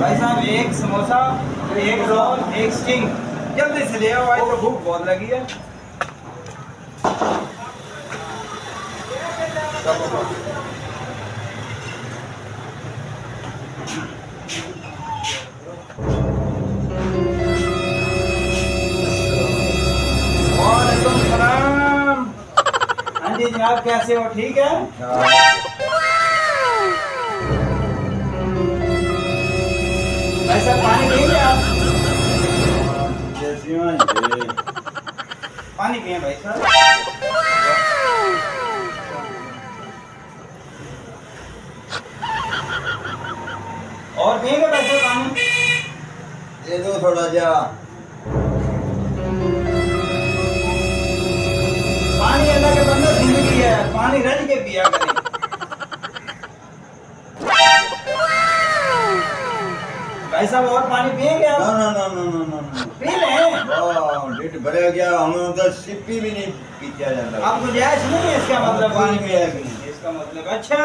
भाई साहब एक समोसा, एक रोल, एक स्टिंग, जल्दी से ले आओ भाई, तो भूख बहुत लगी है। वालेकुम सलाम। हाँ जी जनाब, कैसे हो? ठीक है। भाई साहब पानी पिएंगे आप? पानी पिए भाई साहब। और पिएंगे भाई साहब पानी? दे दो थोड़ा जा। पानी अल्लाह के बंदे जिंदगी है, पानी रज के पिया करें। भाई साहब और पानी पिएंगे आप? ना ना ना ना ना ना पी लें। वाह डेट भरे गया, हमें उधर सिप्पी भी नहीं पीता जाता। आपको जायज नहीं है इसका मतलब? पानी में है कि नहीं? इसका मतलब अच्छा।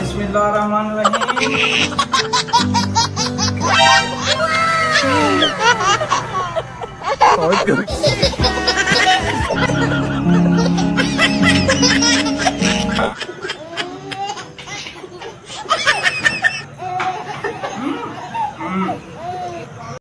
बिस्मिल्लाहिर्रहमानिर्रहीम।